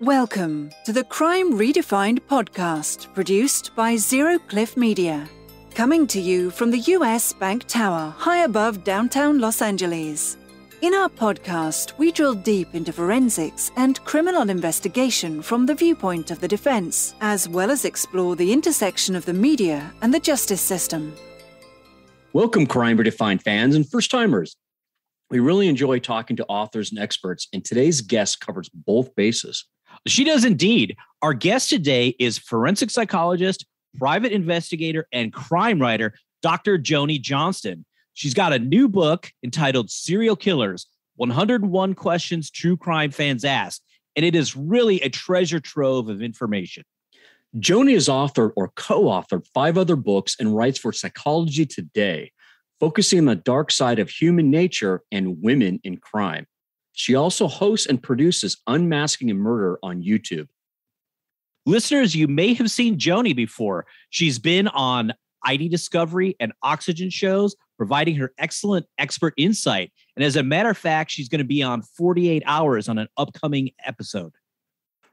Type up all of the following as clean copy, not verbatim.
Welcome to the Crime Redefined podcast, produced by Zero Cliff Media. Coming to you from the U.S. Bank Tower, high above downtown Los Angeles. In our podcast, we drill deep into forensics and criminal investigation from the viewpoint of the defense, as well as explore the intersection of the media and the justice system. Welcome, Crime Redefined fans and first-timers. We really enjoy talking to authors and experts, and today's guest covers both bases. She does indeed. Our guest today is forensic psychologist, private investigator, and crime writer, Dr. Joni Johnston. She's got a new book entitled Serial Killers, 101 Questions True Crime Fans Ask, and it is really a treasure trove of information. Joni has authored or co-authored 5 other books and writes for Psychology Today, focusing on the dark side of human nature and women in crime. She also hosts and produces Unmasking a Murder on YouTube. Listeners, you may have seen Joni before. She's been on ID Discovery and Oxygen shows, providing her excellent expert insight. And as a matter of fact, she's going to be on 48 Hours on an upcoming episode.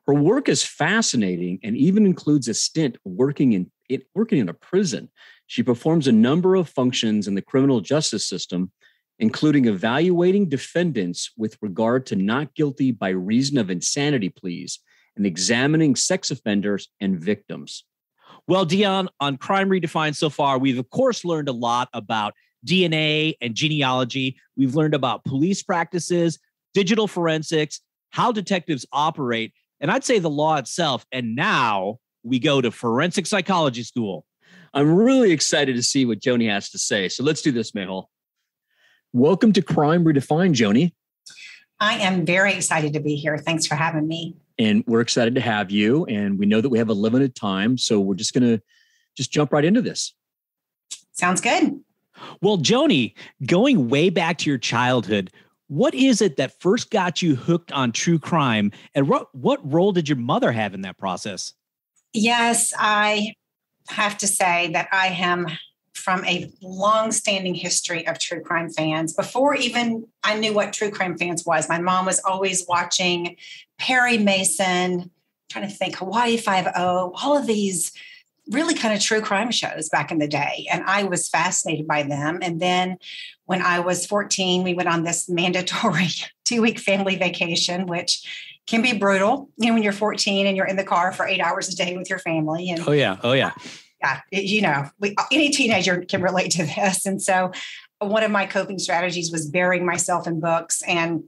Her work is fascinating and even includes a stint working in a prison. She performs a number of functions in the criminal justice system, including evaluating defendants with regard to not guilty by reason of insanity pleas and examining sex offenders and victims. Well, Dion, on Crime Redefined so far, we've of course learned a lot about DNA and genealogy. We've learned about police practices, digital forensics, how detectives operate, and I'd say the law itself. And now we go to forensic psychology school. I'm really excited to see what Joni has to say. So let's do this, Mehul. Welcome to Crime Redefined, Joni. I am very excited to be here. Thanks for having me. And we're excited to have you. And we know that we have a limited time, so we're just going to jump right into this. Sounds good. Well, Joni, going way back to your childhood, what is it that first got you hooked on true crime? And what role did your mother have in that process? Yes, I have to say that I am from a long-standing history of true crime fans. Before even I knew what true crime fans was, my mom was always watching Perry Mason, trying to think, Hawaii Five-0, all of these really kind of true crime shows back in the day. And I was fascinated by them. And then when I was 14, we went on this mandatory 2-week family vacation, which can be brutal, when you're 14 and you're in the car for 8 hours a day with your family. And Oh, yeah. Yeah, any teenager can relate to this. And so one of my coping strategies was burying myself in books. And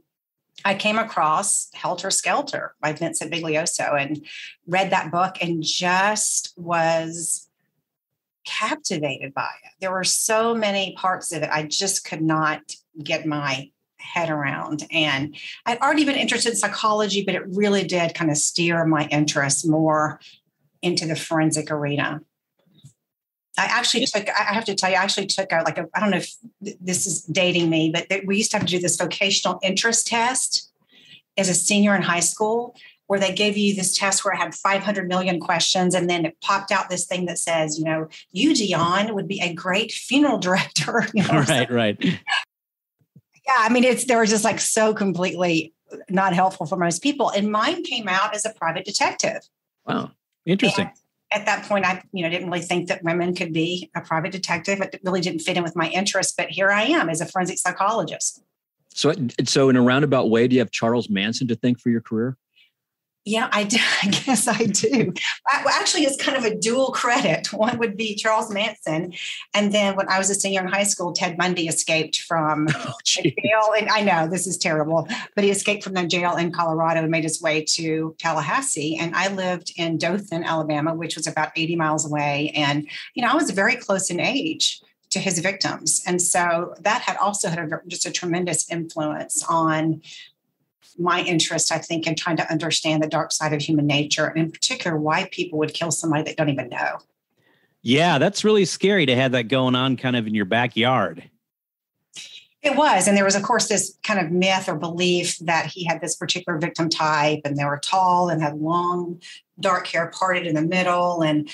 I came across Helter Skelter by Vincent Biglioso and read that book and just was captivated by it. There were so many parts of it I just could not get my head around. And I'd already been interested in psychology, but it really did kind of steer my interest more into the forensic arena. I have to tell you, I actually took I don't know if this is dating me, but we used to have to do this vocational interest test as a senior in high school, where they gave you this test where it had 500 million questions. And then it popped out this thing that says, you, Dion, would be a great funeral director. Right. Yeah. I mean, they were just like so completely not helpful for most people. And mine came out as a private detective. Wow. Interesting. And at that point, I didn't really think that women could be a private detective. It really didn't fit in with my interests, but here I am as a forensic psychologist. So in a roundabout way, do you have Charles Manson to thank for your career? Yeah, I do. I guess I do. Actually, it's kind of a dual credit. One would be Charles Manson. And then when I was a senior in high school, Ted Bundy escaped from jail. And I know this is terrible, but he escaped from the jail in Colorado and made his way to Tallahassee. And I lived in Dothan, Alabama, which was about 80 miles away. And, I was very close in age to his victims. And so that had also had just a tremendous influence on my interest, I think, in trying to understand the dark side of human nature, and in particular, why people would kill somebody that don't even know. Yeah, that's really scary to have that going on kind of in your backyard. It was. And there was, of course, this kind of myth or belief that he had this particular victim type, and they were tall and had long, dark hair parted in the middle. And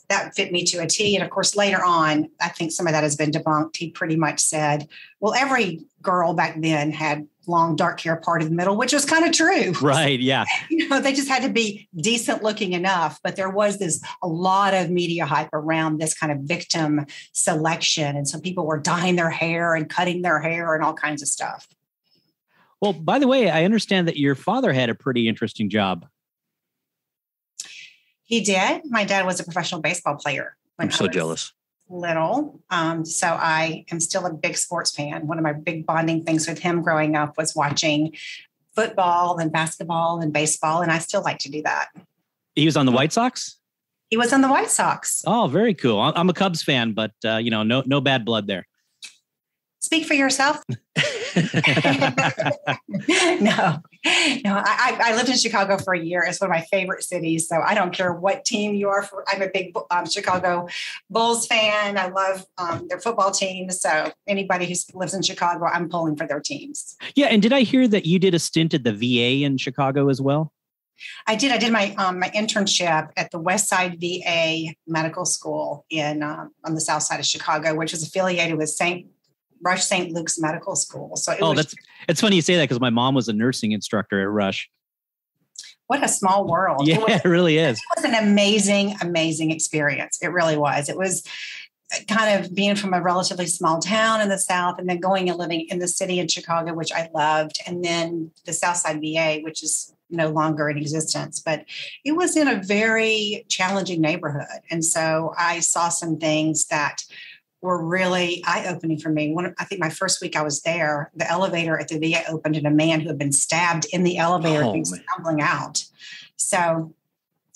that fit me to a T. And of course, later on, I think some of that has been debunked. He pretty much said, well, every girl back then had long dark hair part in the middle, which was kind of true. Right. Yeah. They just had to be decent looking enough. But there was a lot of media hype around this kind of victim selection. And so people were dyeing their hair and cutting their hair and all kinds of stuff. Well, by the way, I understand that your father had a pretty interesting job. He did. My dad was a professional baseball player. I'm so jealous. Little. So I am still a big sports fan. One of my big bonding things with him growing up was watching football and basketball and baseball. And I still like to do that. He was on the White Sox? He was on the White Sox. Oh, very cool. I'm a Cubs fan, but no bad blood there. Speak for yourself. No. I lived in Chicago for a year. It's one of my favorite cities. So I don't care what team you are for. I'm a big Chicago Bulls fan. I love their football team. So anybody who lives in Chicago, I'm pulling for their teams. Yeah. And did I hear that you did a stint at the VA in Chicago as well? I did. I did my internship at the West Side VA Medical School on the south side of Chicago, which was affiliated with Rush St. Luke's Medical School. So it's funny you say that because my mom was a nursing instructor at Rush. What a small world. Yeah, it really is. It was an amazing, amazing experience. It really was. It was kind of being from a relatively small town in the South and then going and living in the city in Chicago, which I loved. And then the Southside VA, which is no longer in existence, but it was in a very challenging neighborhood. And so I saw some things that were really eye-opening for me. I think my first week I was there, the elevator at the VA opened and a man who had been stabbed in the elevator came stumbling out. So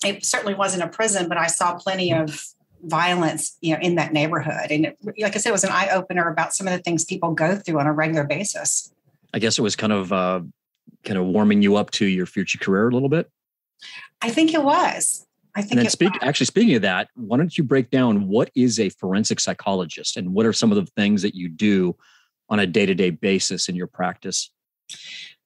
it certainly wasn't a prison, but I saw plenty of violence, in that neighborhood. And like I said, it was an eye-opener about some of the things people go through on a regular basis. I guess it was kind of warming you up to your future career a little bit. I think it was. Speaking of that, why don't you break down what is a forensic psychologist and what are some of the things that you do on a day-to-day basis in your practice?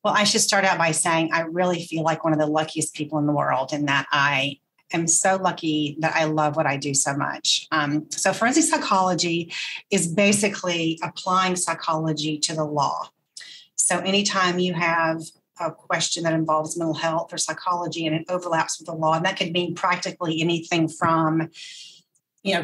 Well, I should start out by saying I really feel like one of the luckiest people in the world in that I am so lucky that I love what I do so much. So forensic psychology is basically applying psychology to the law. So anytime you have a question that involves mental health or psychology and it overlaps with the law, and that could mean practically anything from,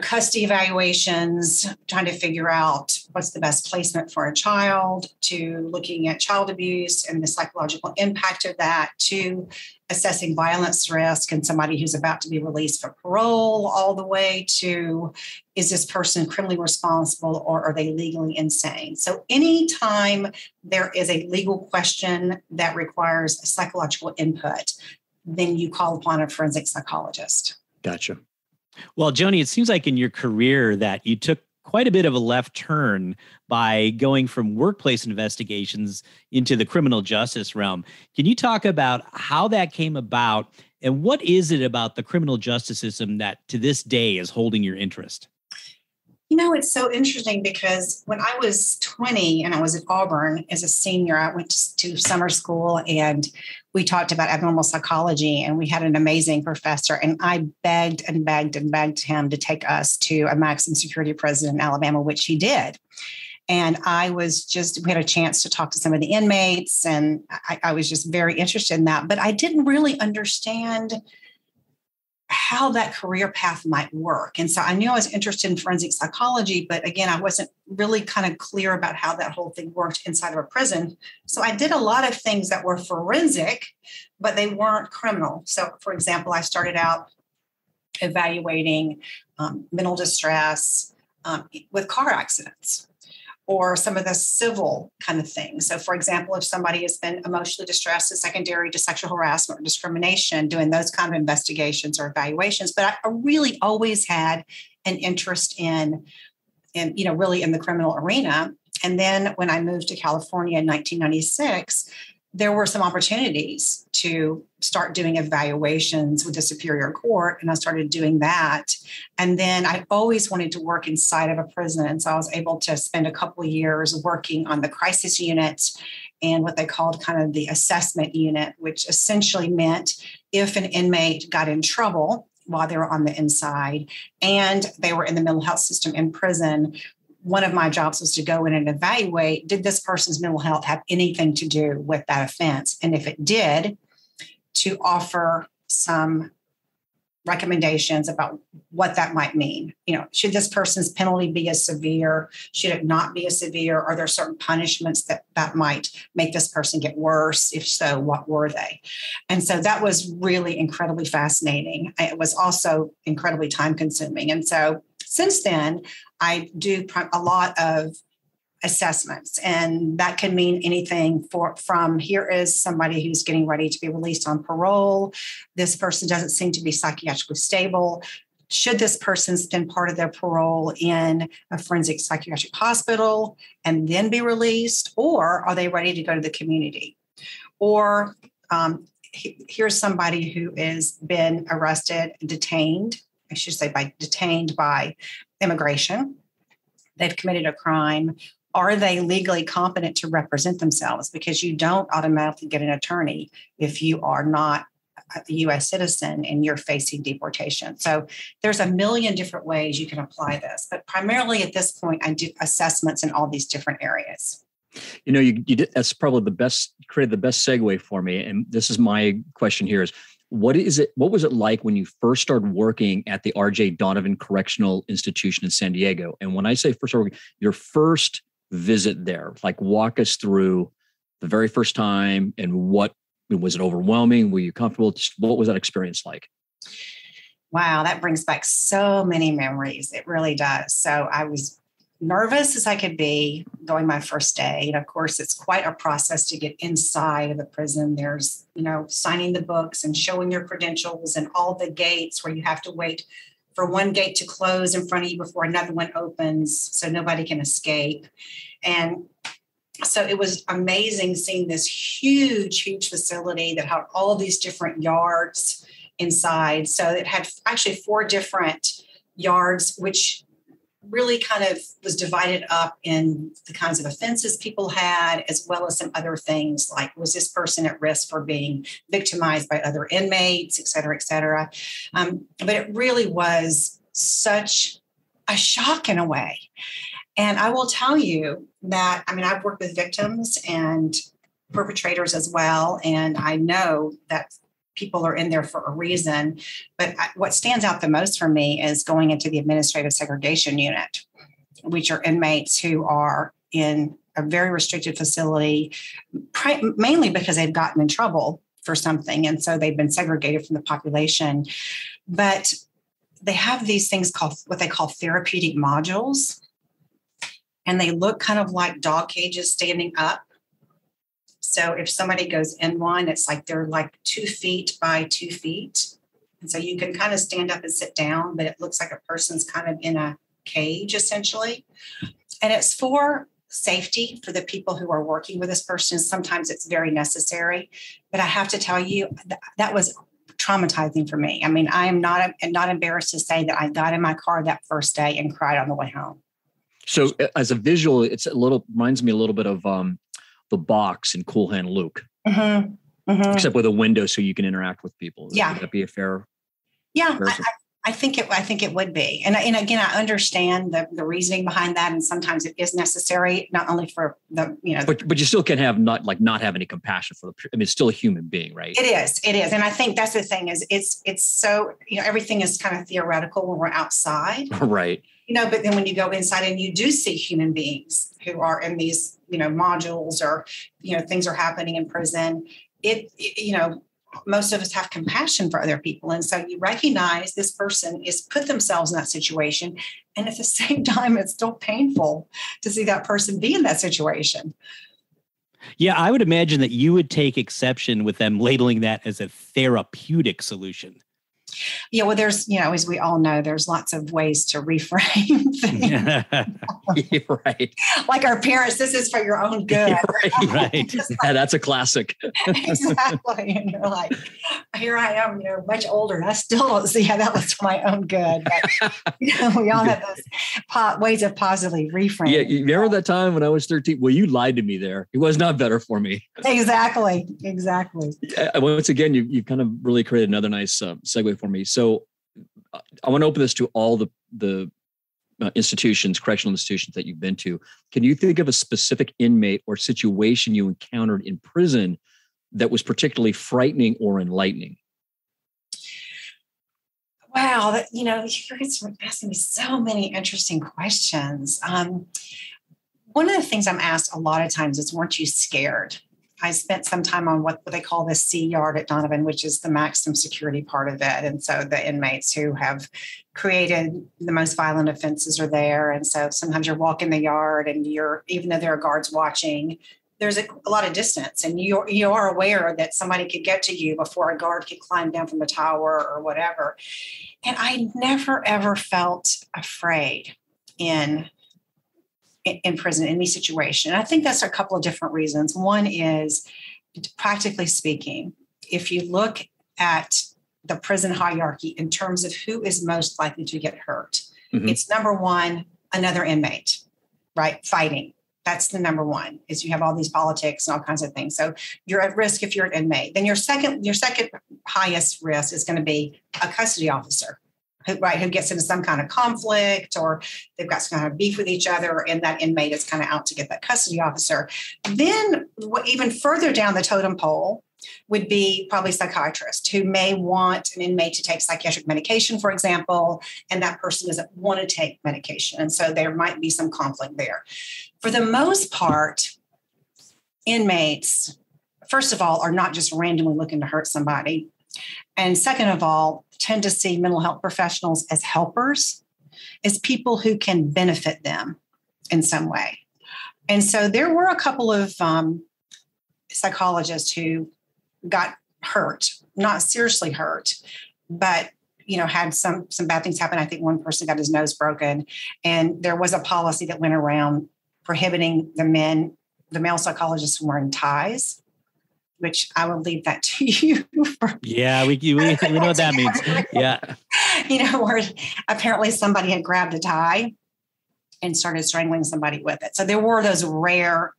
custody evaluations, trying to figure out what's the best placement for a child, to looking at child abuse and the psychological impact of that, to assessing violence risk and somebody who's about to be released for parole, all the way to, is this person criminally responsible or are they legally insane? So anytime there is a legal question that requires a psychological input, then you call upon a forensic psychologist. Gotcha. Well, Joni, it seems like in your career that you took quite a bit of a left turn by going from workplace investigations into the criminal justice realm. Can you talk about how that came about and what is it about the criminal justice system that to this day is holding your interest? It's so interesting because when I was 20 and I was at Auburn as a senior, I went to summer school and we talked about abnormal psychology and we had an amazing professor and I begged and begged and begged him to take us to a maximum security prison in Alabama, which he did. And we had a chance to talk to some of the inmates and I was just very interested in that, but I didn't really understand how that career path might work. And so I knew I was interested in forensic psychology, but again, I wasn't really kind of clear about how that whole thing worked inside of a prison. So I did a lot of things that were forensic, but they weren't criminal. So for example, I started out evaluating mental distress with car accidents, or some of the civil kind of things. So for example, if somebody has been emotionally distressed as secondary to sexual harassment or discrimination, doing those kind of investigations or evaluations. But I really always had an interest in really in the criminal arena. And then when I moved to California in 1996, there were some opportunities to start doing evaluations with the Superior Court, and I started doing that. And then I always wanted to work inside of a prison, and so I was able to spend a couple of years working on the crisis unit and what they called kind of the assessment unit, which essentially meant if an inmate got in trouble while they were on the inside and they were in the mental health system in prison, one of my jobs was to go in and evaluate, did this person's mental health have anything to do with that offense? And if it did, to offer some recommendations about what that might mean. Should this person's penalty be as severe? Should it not be as severe? Are there certain punishments that might make this person get worse? If so, what were they? And so that was really incredibly fascinating. It was also incredibly time consuming. And so since then, I do a lot of assessments, and that can mean anything from here is somebody who's getting ready to be released on parole. This person doesn't seem to be psychiatrically stable. Should this person spend part of their parole in a forensic psychiatric hospital and then be released, or are they ready to go to the community? Or here's somebody who has been arrested, detained by immigration. They've committed a crime. Are they legally competent to represent themselves? Because you don't automatically get an attorney if you are not a U.S. citizen and you're facing deportation. So there's a million different ways you can apply this. But primarily at this point, I do assessments in all these different areas. You did, that's probably created the best segue for me. And this is my question here is, what was it like when you first started working at the R.J. Donovan Correctional Institution in San Diego? And when I say first started working, your first visit there, like walk us through the very first time and what was it overwhelming? Were you comfortable? Just what was that experience like? Wow, that brings back so many memories. It really does. So I was nervous as I could be going my first day. And of course, it's quite a process to get inside of the prison. There's, signing the books and showing your credentials and all the gates where you have to wait for one gate to close in front of you before another one opens so nobody can escape. And so it was amazing seeing this huge, huge facility that had all these different yards inside. So it had actually 4 different yards, which really kind of was divided up in the kinds of offenses people had, as well as some other things like, was this person at risk for being victimized by other inmates, et cetera, et cetera. But it really was such a shock in a way. And I will tell you that, I've worked with victims and perpetrators as well, and I know that people are in there for a reason. But what stands out the most for me is going into the administrative segregation unit, which are inmates who are in a very restricted facility, mainly because they've gotten in trouble for something. And so they've been segregated from the population. But they have these things called what they call therapeutic modules. And they look kind of like dog cages standing up. So if somebody goes in one, it's like they're like 2 feet by 2 feet. And so you can kind of stand up and sit down, but it looks like a person's kind of in a cage essentially. And it's for safety for the people who are working with this person. Sometimes it's very necessary, but I have to tell you that was traumatizing for me. I am not embarrassed to say that I got in my car that first day and cried on the way home. So as a visual, reminds me a little bit of the box in Cool Hand Luke, except with a window so you can interact with people. Yeah. Would that be a fair? Yeah, I think it would be. And again, I understand the reasoning behind that. And sometimes it is necessary, not only for the, But you still can have not have any compassion for it's still a human being, right? It is. And I think that's the thing is it's so, everything is kind of theoretical when we're outside. Right. But then when you go inside and you do see human beings who are in these, modules or, things are happening in prison, most of us have compassion for other people. And so you recognize this person is put themselves in that situation. And at the same time, it's still painful to see that person be in that situation. Yeah, I would imagine that you would take exception with them labeling that as a therapeutic solution. Yeah, well, there's, as we all know, there's lots of ways to reframe things. Right. Like our parents, this is for your own good. Right. Yeah, that's a classic. Exactly. And you're like, here I am, much older, and I still don't see how that was for my own good. But, we all have those ways of positively reframing. Yeah, you remember that time when I was 13? Well, you lied to me there. It was not better for me. Exactly. Once again, you kind of really created another nice segue for me. So I want to open this to all the institutions, correctional institutions that you've been to. Can you think of a specific inmate or situation you encountered in prison that was particularly frightening or enlightening? Wow, you're asking me so many interesting questions. One of the things I'm asked a lot of times is, weren't you scared? I spent some time on what they call the C yard at Donovan, which is the maximum security part of it. And so the inmates who have created the most violent offenses are there. And so sometimes you're walking the yard and even though there are guards watching, there's a lot of distance, and you are aware that somebody could get to you before a guard could climb down from the tower or whatever. And I never, ever felt afraid in prison, in any situation. And I think that's a couple of different reasons. One is, practically speaking, if you look at the prison hierarchy in terms of who is most likely to get hurt, it's number one, another inmate, right? Fighting. That's the number one, is you have all these politics and all kinds of things. So you're at risk if you're an inmate. Then your second highest risk is going to be a custody officer, who gets into some kind of conflict, or they've got some kind of beef with each other, and that inmate is kind of out to get that custody officer. Then even further down the totem pole would be probably psychiatrists who may want an inmate to take psychiatric medication, for example, and that person doesn't want to take medication. And so there might be some conflict there. For the most part, inmates, first of all, are not just randomly looking to hurt somebody. And second of all, tend to see mental health professionals as helpers, as people who can benefit them in some way. And so there were a couple of psychologists who got hurt, not seriously hurt, but had some bad things happen. I think one person got his nose broken, and there was a policy that went around prohibiting the male psychologists from wearing ties, which I will leave that to you. Yeah, we know what that means. Yeah. Where apparently somebody had grabbed a tie and started strangling somebody with it. So there were those rare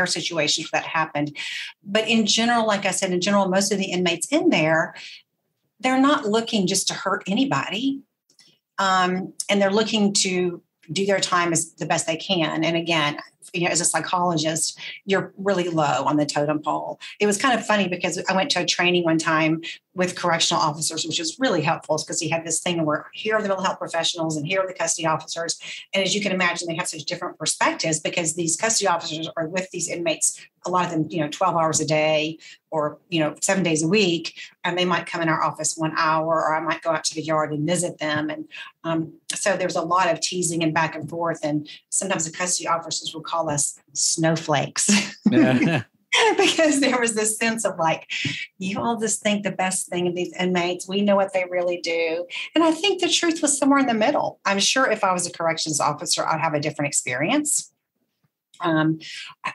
situations that happened. But in general, like I said, most of the inmates in there, they're not looking just to hurt anybody. And they're looking to do their time as the best they can. And again, as a psychologist, you're really low on the totem pole. It was kind of funny because I went to a training one time with correctional officers, which was really helpful because he had this thing where here are the mental health professionals and here are the custody officers. And as you can imagine, they have such different perspectives because these custody officers are with these inmates, a lot of them, 12 hours a day or, 7 days a week. And they might come in our office 1 hour, or I might go out to the yard and visit them. And so there's a lot of teasing and back and forth. And sometimes the custody officers will call us snowflakes. Because there was this sense of like, you all just think the best thing of these inmates. We know what they really do. And I think the truth was somewhere in the middle. I'm sure if I was a corrections officer, I'd have a different experience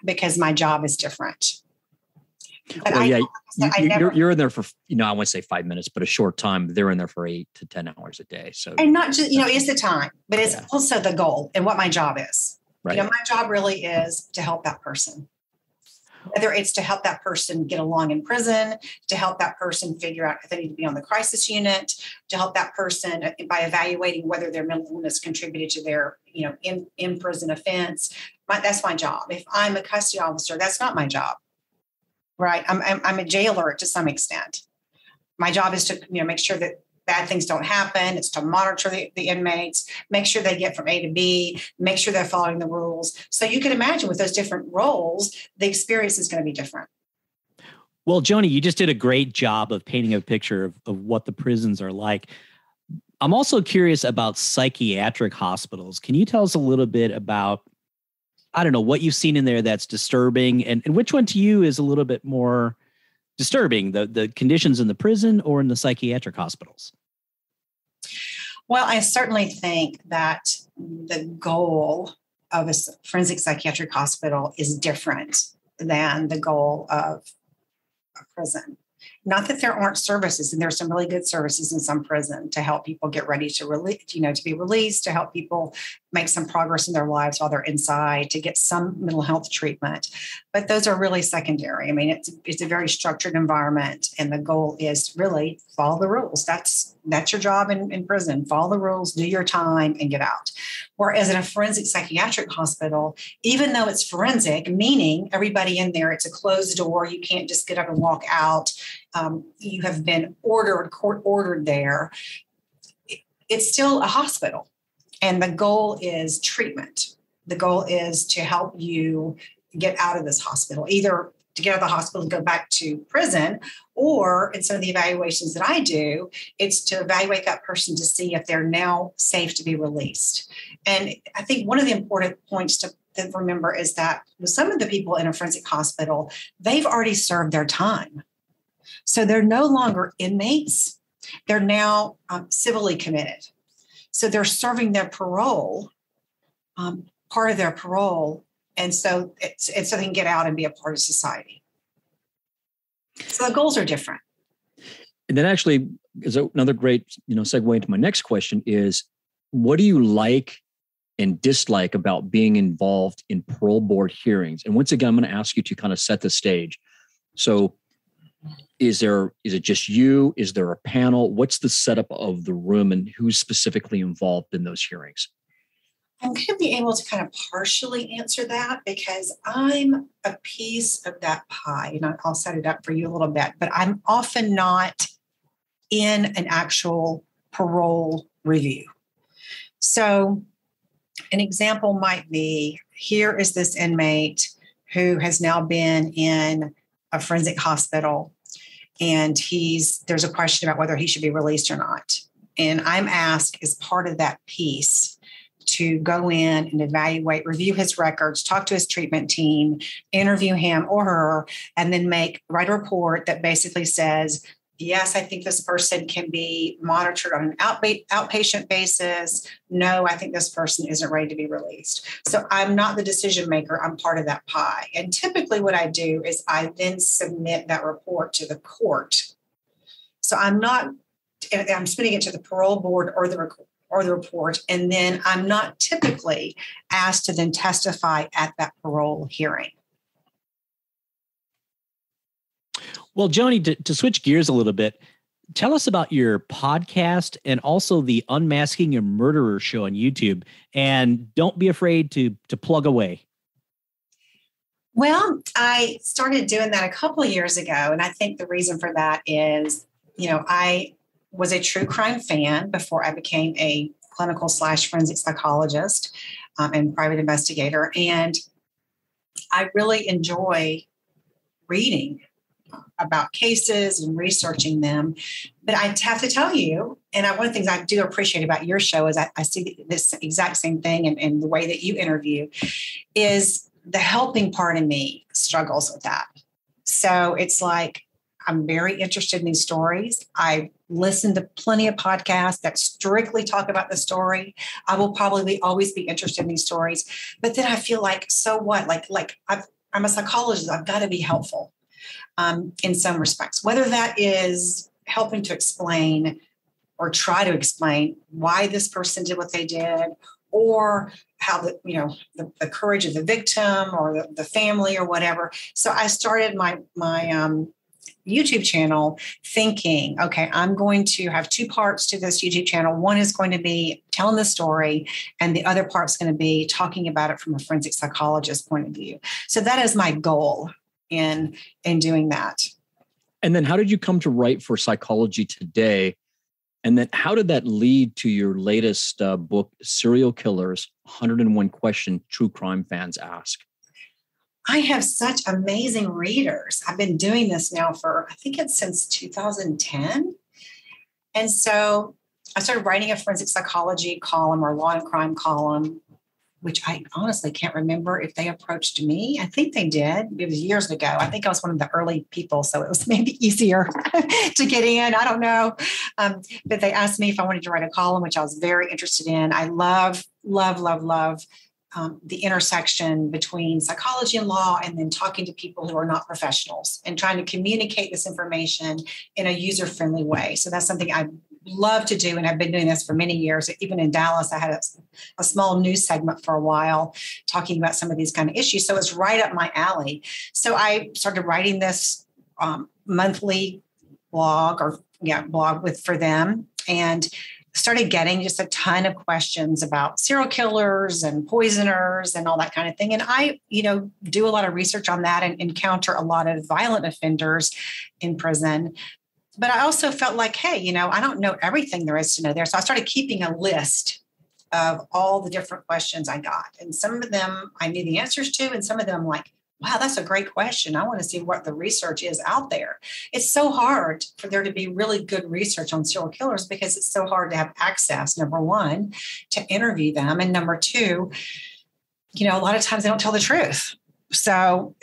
because my job is different. But you're in there for, I won't say 5 minutes, but a short time. They're in there for 8 to 10 hours a day. So, and not just, it's the time, but it's also the goal and what my job is. Right. My job really is to help that person. Whether it's to help that person get along in prison, to help that person figure out if they need to be on the crisis unit, to help that person by evaluating whether their mental illness contributed to their, in prison offense. That's my job. If I'm a custody officer, that's not my job, right? I'm a jailer to some extent. My job is to, make sure that bad things don't happen. It's to monitor the inmates, make sure they get from A to B, make sure they're following the rules. So you can imagine with those different roles, the experience is going to be different. Well, Joni, you just did a great job of painting a picture of what the prisons are like. I'm also curious about psychiatric hospitals. Can you tell us a little bit about, what you've seen in there that's disturbing, and which one to you is a little bit more disturbing, the conditions in the prison or in the psychiatric hospitals? Well, I certainly think that the goal of a forensic psychiatric hospital is different than the goal of a prison. Not that there aren't services, and there's some really good services in some prison to help people get ready to release, to be released, to help people make some progress in their lives while they're inside, to get some mental health treatment. But those are really secondary. I mean, it's a very structured environment, and the goal is really follow the rules. That's your job in prison. Follow the rules, do your time, and get out. Whereas in a forensic psychiatric hospital, even though it's forensic, meaning everybody in there, it's a closed door, you can't just get up and walk out. You have been court ordered there. It's still a hospital. And the goal is treatment. The goal is to help you get out of this hospital, either to get out of the hospital and go back to prison, or in some of the evaluations that I do, it's to evaluate that person to see if they're now safe to be released. And I think one of the important points to remember is that with some of the people in a forensic hospital, they've already served their time. So they're no longer inmates. They're now civilly committed. So they're serving their parole, part of their parole. And so so they can get out and be a part of society. So the goals are different. And that actually is another great, segue into my next question is, what do you like and dislike about being involved in parole board hearings? And once again, I'm going to ask you to kind of set the stage. So is it just you? Is there a panel? What's the setup of the room, and who's specifically involved in those hearings? I'm going to be able to kind of partially answer that because I'm a piece of that pie, and I'll set it up for you a little bit, but I'm often not in an actual parole review. So an example might be, here is this inmate who has now been in a forensic hospital, and there's a question about whether he should be released or not. And I'm asked as part of that piece to go in and evaluate, review his records, talk to his treatment team, interview him or her, and then write a report that basically says, yes, I think this person can be monitored on an outpatient basis. No, I think this person isn't ready to be released. So I'm not the decision maker. I'm part of that pie. And typically what I do is I then submit that report to the court. So I'm submitting it to the parole board or the report, and then I'm not typically asked to then testify at that parole hearing. Well, Joni, to switch gears a little bit, tell us about your podcast and also the Unmasking a Murderer show on YouTube. And don't be afraid to plug away. Well, I started doing that a couple of years ago. And I think the reason for that is, I was a true crime fan before I became a clinical / forensic psychologist and private investigator. And I really enjoy reading about cases and researching them. But I have to tell you, and one of the things I do appreciate about your show is I see this exact same thing in the way that you interview, is the helping part of me struggles with that. So it's like, I'm very interested in these stories. I listen to plenty of podcasts that strictly talk about the story. I will probably always be interested in these stories. But then I feel like, so what? Like I'm a psychologist. I've got to be helpful in some respects, whether that is helping to explain or try to explain why this person did what they did, or how the courage of the victim or the family or whatever. So I started my YouTube channel thinking, okay, I'm going to have two parts to this YouTube channel. One is going to be telling the story, and the other part's going to be talking about it from a forensic psychologist point of view. So that is my goal in doing that. And then how did you come to write for Psychology Today? And then how did that lead to your latest book, Serial Killers, 101 Questions True Crime Fans Ask? I have such amazing readers. I've been doing this now for, I think it's since 2010. And so I started writing a forensic psychology column or law and crime column, which I honestly can't remember if they approached me. I think they did. It was years ago. I think I was one of the early people, so it was maybe easier to get in. I don't know. But they asked me if I wanted to write a column, which I was very interested in. I love the intersection between psychology and law, and then talking to people who are not professionals and trying to communicate this information in a user-friendly way. So that's something I love to do, and I've been doing this for many years. Even in Dallas, I had a small news segment for a while talking about some of these kind of issues. So it's right up my alley. So I started writing this monthly blog for them, and started getting just a ton of questions about serial killers and poisoners and all that kind of thing. And I, do a lot of research on that and encounter a lot of violent offenders in prison. But I also felt like, hey, I don't know everything there is to know there. So I started keeping a list of all the different questions I got. And some of them I knew the answers to, and some of them like, wow, that's a great question. I want to see what the research is out there. It's so hard for there to be really good research on serial killers because it's so hard to have access, number one, to interview them. And number two, a lot of times they don't tell the truth. So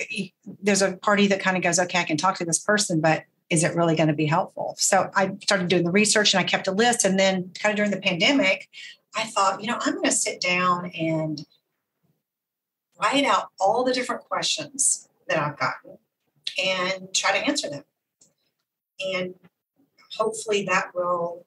there's a party that kind of goes, okay, I can talk to this person, but is it really going to be helpful? So I started doing the research and I kept a list. And then kind of during the pandemic, I thought, I'm going to sit down and write out all the different questions that I've gotten and try to answer them. And hopefully that will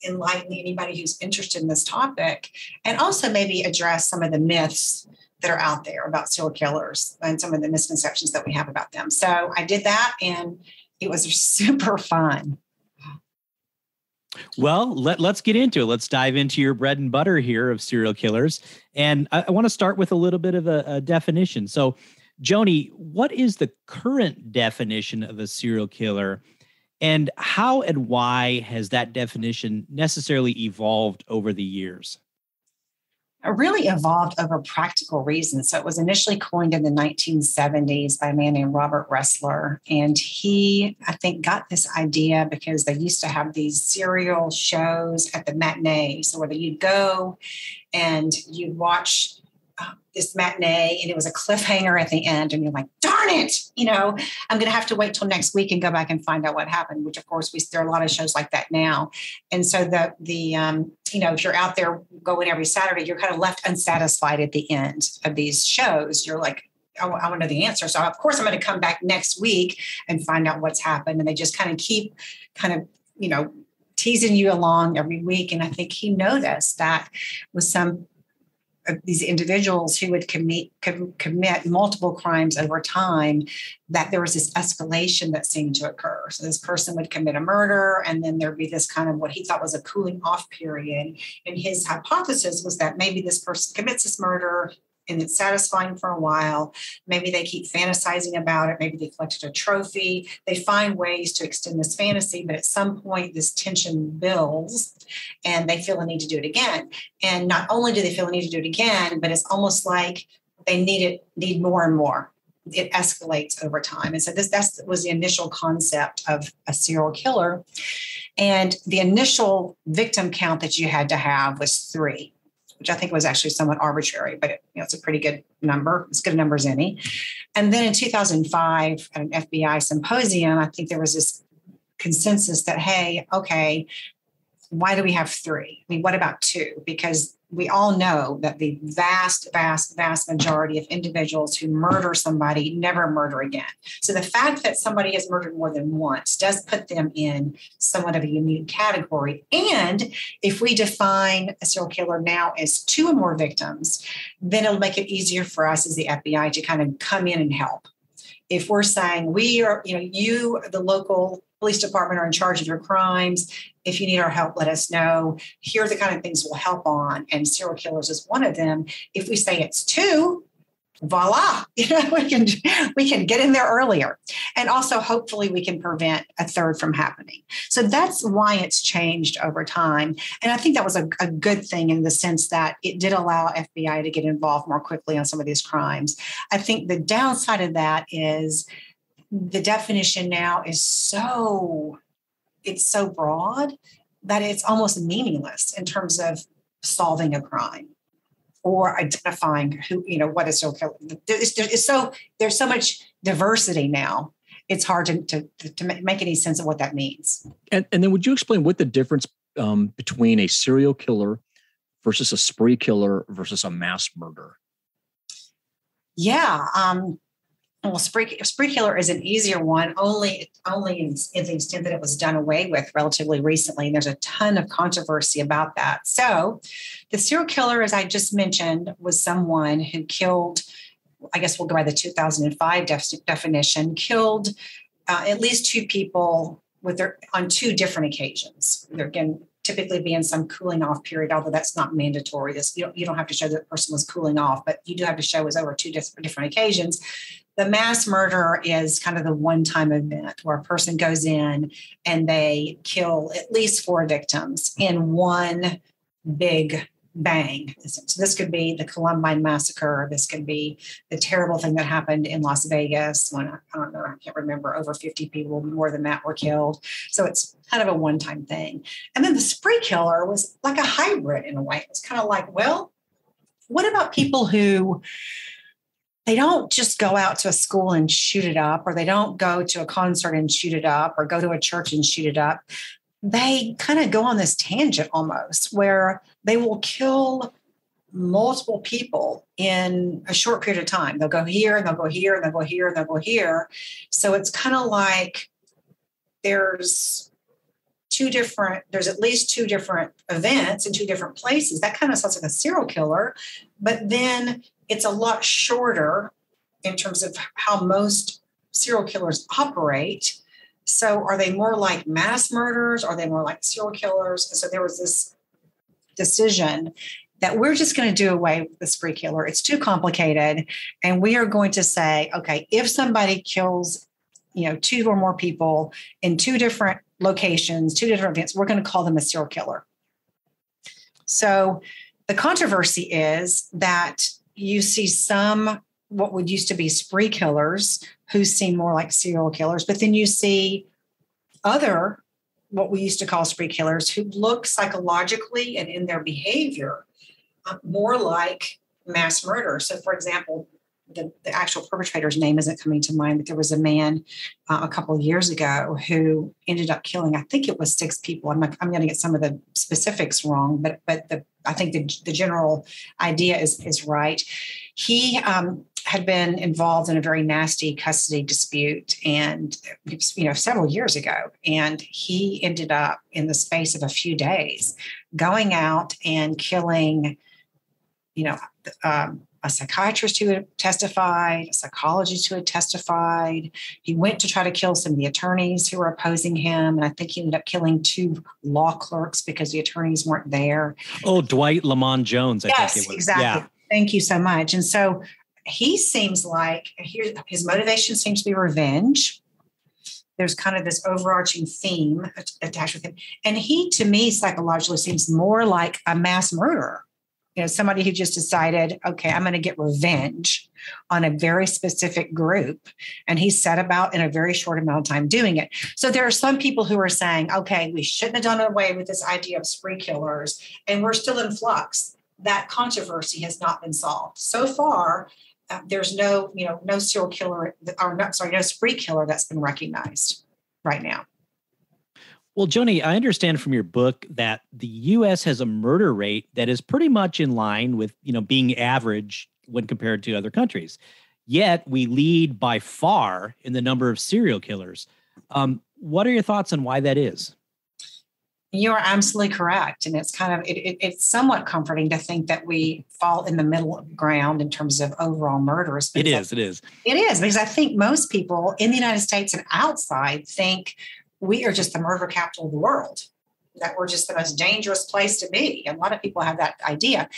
enlighten anybody who's interested in this topic, and also maybe address some of the myths that are out there about serial killers and some of the misconceptions that we have about them. So I did that, and it was super fun. Well, let's get into it. Let's dive into your bread and butter here of serial killers. And I want to start with a little bit of a definition. So, Joni, what is the current definition of a serial killer, and how and why has that definition necessarily evolved over the years? It really evolved over practical reasons. So it was initially coined in the 1970s by a man named Robert Ressler. And he, I think, got this idea because they used to have these serial shows at the matinee. So where you'd go and you'd watch this matinee, and it was a cliffhanger at the end, and you're like, darn it, I'm going to have to wait till next week and go back and find out what happened, which of course there are a lot of shows like that now. And so if you're out there going every Saturday, you're kind of left unsatisfied at the end of these shows. You're like, I want to know the answer. So of course I'm going to come back next week and find out what's happened. And they just kind of keep teasing you along every week. And I think he noticed that with some of these individuals who would commit multiple crimes over time, that there was this escalation that seemed to occur. So this person would commit a murder, and then there'd be this kind of what he thought was a cooling off period. And his hypothesis was that maybe this person commits this murder and it's satisfying for a while. Maybe they keep fantasizing about it. Maybe they collected a trophy. They find ways to extend this fantasy, but at some point this tension builds and they feel a need to do it again. And not only do they feel a need to do it again, but it's almost like they need more and more. It escalates over time. And so that was the initial concept of a serial killer. And the initial victim count that you had to have was 3. Which I think was actually somewhat arbitrary, but it's a pretty good number, as good a number as any. And then in 2005, at an FBI symposium, I think there was this consensus that, hey, okay, why do we have 3? I mean, what about 2? Because we all know that the vast, vast, vast majority of individuals who murder somebody never murder again. So the fact that somebody has murdered more than once does put them in somewhat of a unique category. And if we define a serial killer now as 2 or more victims, then it'll make it easier for us as the FBI to kind of come in and help. If we're saying we are, you, the local police department, are in charge of your crimes. If you need our help, let us know. Here are the kind of things we'll help on. And serial killers is one of them. If we say it's 2, voila, we can get in there earlier. And also, hopefully, we can prevent a 3rd from happening. So that's why it's changed over time. And I think that was a good thing in the sense that it did allow FBI to get involved more quickly on some of these crimes. I think the downside of that is the definition now is so broad that it's almost meaningless in terms of solving a crime or identifying what is serial killer. There's so much diversity now. It's hard to make any sense of what that means. And then would you explain what the difference between a serial killer versus a spree killer versus a mass murderer? Yeah. Well, spree killer is an easier one, only in the extent that it was done away with relatively recently. And there's a ton of controversy about that. So the serial killer, as I just mentioned, was someone who killed, I guess we'll go by the 2005 definition, killed at least two people on two different occasions. There can typically be in some cooling off period, although that's not mandatory. You don't have to show that the person was cooling off, but you do have to show it was over two different occasions. The mass murder is kind of the one-time event where a person goes in and they kill at least four victims in one big bang. So this could be the Columbine massacre. This could be the terrible thing that happened in Las Vegas when, I don't know, I can't remember, over 50 people, more than that, were killed. So it's kind of a one-time thing. And then the spree killer was like a hybrid in a way. It was kind of like, well, what about people who they don't just go out to a school and shoot it up, or they don't go to a concert and shoot it up, or go to a church and shoot it up. They kind of go on this tangent almost where they will kill multiple people in a short period of time. They'll go here and they'll go here and they'll go here and they'll go here. So it's kind of like there's at least two different events in two different places. That kind of sounds like a serial killer, but then it's a lot shorter in terms of how most serial killers operate. So are they more like mass murderers? Are they more like serial killers? So there was this decision that we're just going to do away with the spree killer. It's too complicated. And we are going to say, okay, if somebody kills, two or more people in two different locations, two different events, we're going to call them a serial killer. So the controversy is that you see some what would used to be spree killers who seem more like serial killers, but then you see other what we used to call spree killers who look psychologically and in their behavior more like mass murder. So, for example, the actual perpetrator's name isn't coming to mind, but there was a man a couple of years ago who ended up killing, I think it was 6 people. I'm going to get some of the specifics wrong, but I think the general idea is right. He had been involved in a very nasty custody dispute, and several years ago, and he ended up in the space of a few days going out and killing, a psychiatrist who had testified, a psychologist who had testified. He went to try to kill some of the attorneys who were opposing him. And I think he ended up killing 2 law clerks because the attorneys weren't there. Oh, Dwight Lamont Jones, I think it was. Exactly. Yeah. Thank you so much. And so he seems like his motivation seems to be revenge. There's kind of this overarching theme attached with him. And he, to me, psychologically seems more like a mass murderer. Somebody who just decided, okay, I'm going to get revenge on a very specific group. And he set about in a very short amount of time doing it. So there are some people who are saying, okay, we shouldn't have done away with this idea of spree killers. And we're still in flux. That controversy has not been solved. So far, there's no serial killer, no spree killer that's been recognized right now. Well, Joni, I understand from your book that the U.S. has a murder rate that is pretty much in line with, being average when compared to other countries. Yet we lead by far in the number of serial killers. What are your thoughts on why that is? You are absolutely correct. And it's kind of, it's somewhat comforting to think that we fall in the middle of ground in terms of overall murders. It is because I think most people in the United States and outside think we are just the murder capital of the world, that we're just the most dangerous place to be. And a lot of people have that idea.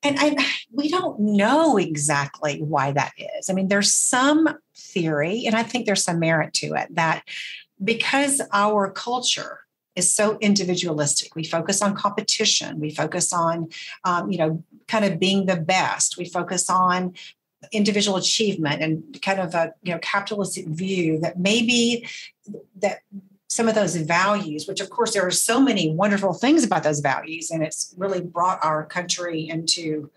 And we don't know exactly why that is. I mean, there's some theory, and I think there's some merit to it, that because our culture is so individualistic, we focus on competition, we focus on, kind of being the best, we focus on individual achievement and kind of a capitalistic view, that maybe that some of those values, which of course there are so many wonderful things about those values, and it's really brought our country into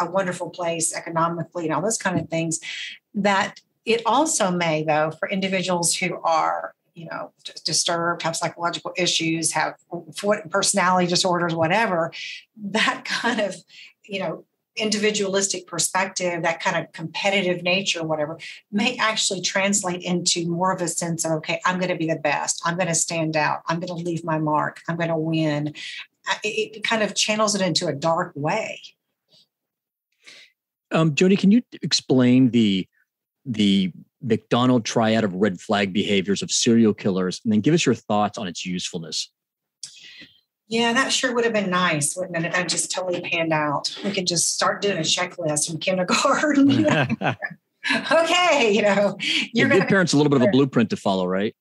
a wonderful place economically and all those kind of things, that it also may, though, for individuals who are disturbed, have psychological issues, have personality disorders, whatever, that kind of, individualistic perspective, that kind of competitive nature, whatever, may actually translate into more of a sense of, okay, I'm going to be the best. I'm going to stand out. I'm going to leave my mark. I'm going to win. It kind of channels it into a dark way. Joni, can you explain the McDonald triad of red flag behaviors of serial killers, and then give us your thoughts on its usefulness? Yeah, that sure would have been nice, wouldn't it? If that just totally panned out. We could just start doing a checklist from kindergarten. Okay, you're going to give parents a little bit of a blueprint to follow, right?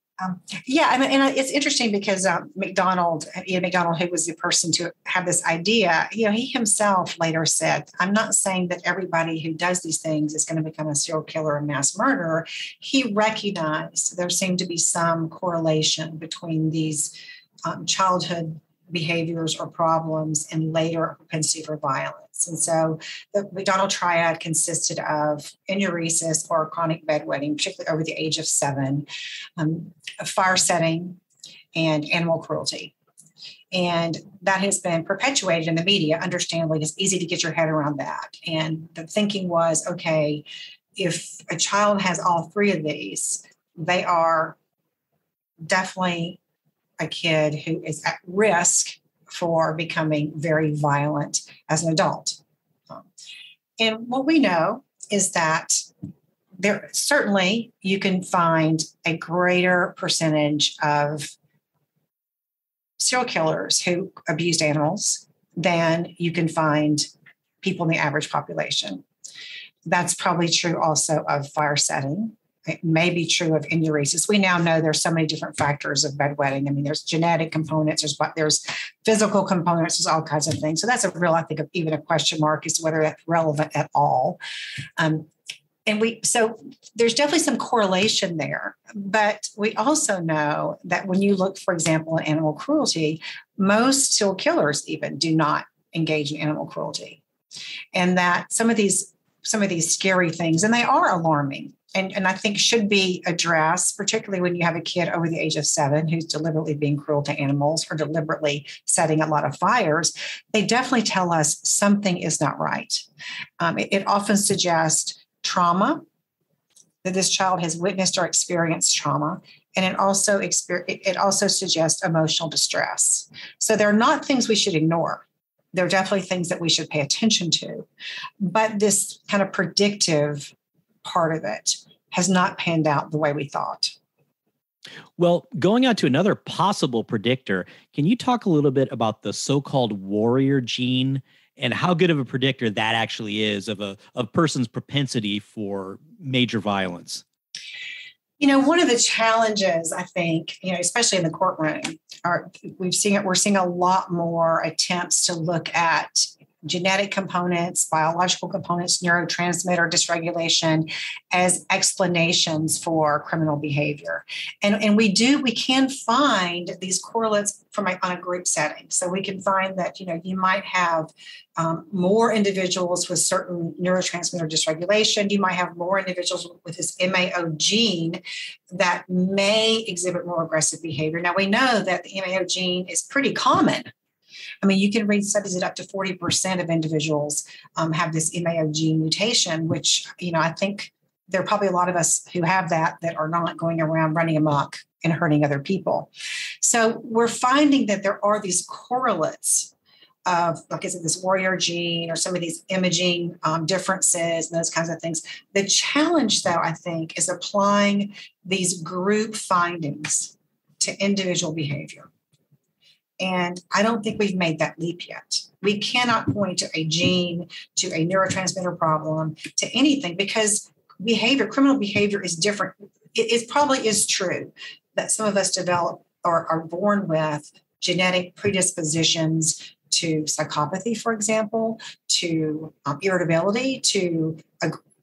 Yeah, and it's interesting because McDonald, who was the person to have this idea, he himself later said, I'm not saying that everybody who does these things is going to become a serial killer and mass murderer. He recognized there seemed to be some correlation between these childhood behaviors or problems and later propensity for violence. And so the McDonald triad consisted of enuresis or chronic bedwetting, particularly over the age of 7, fire setting, and animal cruelty. And that has been perpetuated in the media. Understandably, it's easy to get your head around that. And the thinking was, okay, if a child has all 3 of these, they are definitely a kid who is at risk for becoming very violent as an adult. And what we know is that there certainly you can find a greater percentage of serial killers who abused animals than you can find people in the average population. That's probably true also of fire setting. It may be true of enuresis. We now know there's so many different factors of bedwetting. I mean, there's genetic components, there's physical components, there's all kinds of things. So that's I think, even a question mark as to whether that's relevant at all. So there's definitely some correlation there. But we also know that when you look, for example, at animal cruelty, most serial killers even do not engage in animal cruelty. And that some of these scary things, and they are alarming, and I think should be addressed, particularly when you have a kid over the age of 7 who's deliberately being cruel to animals or deliberately setting a lot of fires. They definitely tell us something is not right. It often suggests trauma, that this child has witnessed or experienced trauma, and it also suggests emotional distress. So they're not things we should ignore. They're definitely things that we should pay attention to. But this kind of predictive part of it has not panned out the way we thought. Well, going on to another possible predictor, can you talk a little bit about the so-called warrior gene and how good of a predictor that actually is of a person's propensity for major violence? One of the challenges, I think, especially in the courtroom, we're seeing a lot more attempts to look at genetic components, biological components, neurotransmitter dysregulation as explanations for criminal behavior. And we can find these correlates on a group setting. So we can find that, you might have more individuals with certain neurotransmitter dysregulation. You might have more individuals with this MAO gene that may exhibit more aggressive behavior. Now, we know that the MAO gene is pretty common. I mean, you can read studies that up to 40% of individuals have this MAO gene mutation, which, I think there are probably a lot of us who have that are not going around running amok and hurting other people. So we're finding that there are these correlates of, like I said, this warrior gene or some of these imaging differences and those kinds of things. The challenge, though, I think, is applying these group findings to individual behavior. And I don't think we've made that leap yet. We cannot point to a gene, to a neurotransmitter problem, to anything, because criminal behavior is different. It probably is true that some of us develop or are born with genetic predispositions to psychopathy, for example, to irritability, to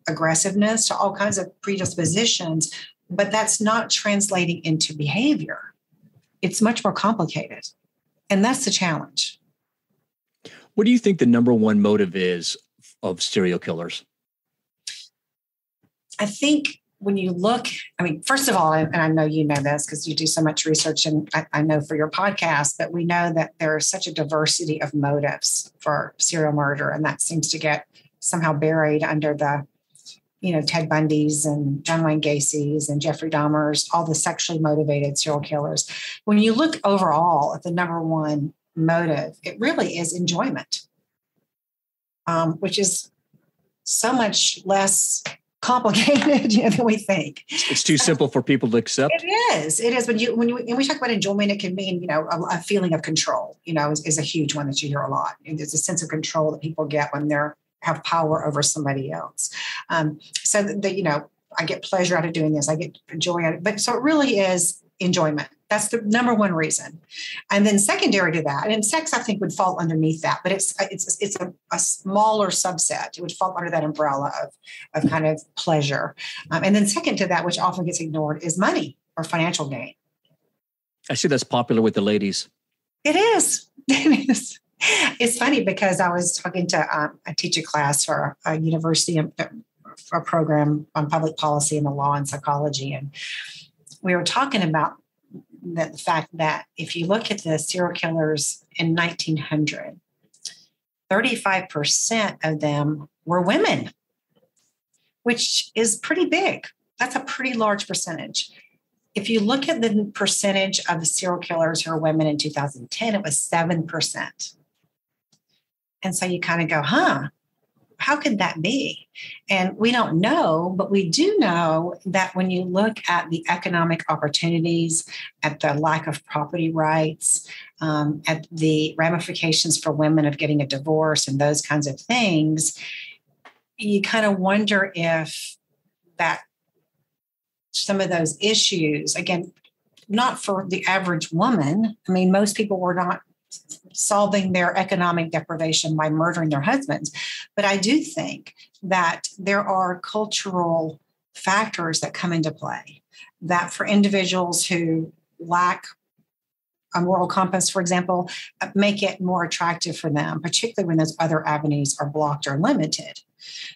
aggressiveness, to all kinds of predispositions, but that's not translating into behavior. It's much more complicated. And that's the challenge. What do you think the number one motive is of serial killers? I think when you look, I mean, first of all, and I know you know this because you do so much research, and I know for your podcast, but we know that there is such a diversity of motives for serial murder, and that seems to get somehow buried under the, Ted Bundy's and John Wayne Gacy's and Jeffrey Dahmer's, all the sexually motivated serial killers. When you look overall at the number one motive, it really is enjoyment, which is so much less complicated than we think. It's too simple for people to accept. It is. When we talk about enjoyment, it can mean, a feeling of control, is a huge one that you hear a lot. And there's a sense of control that people get when they're have power over somebody else. So that, I get pleasure out of doing this. I get joy out of it. But so it really is enjoyment. That's the number one reason. And then secondary to that, and sex, I think, would fall underneath that, but it's a smaller subset. It would fall under that umbrella of kind of pleasure. And then second to that, which often gets ignored, is money or financial gain. I see that's popular with the ladies. It is. It is. It's funny because I was talking to, I teach a class for a university, a program on public policy and the law and psychology. And we were talking about the fact that if you look at the serial killers in 1900, 35% of them were women, which is pretty big. That's a pretty large percentage. If you look at the percentage of the serial killers who are women in 2010, it was 7%. And so you kind of go, how could that be? And we don't know, but we do know that when you look at the economic opportunities, at the lack of property rights, at the ramifications for women of getting a divorce and those kinds of things, you kind of wonder if that some of those issues, again, not for the average woman. I mean, most people were not solving their economic deprivation by murdering their husbands. But I do think that there are cultural factors that come into play that for individuals who lack a moral compass, for example, make it more attractive for them, particularly when those other avenues are blocked or limited.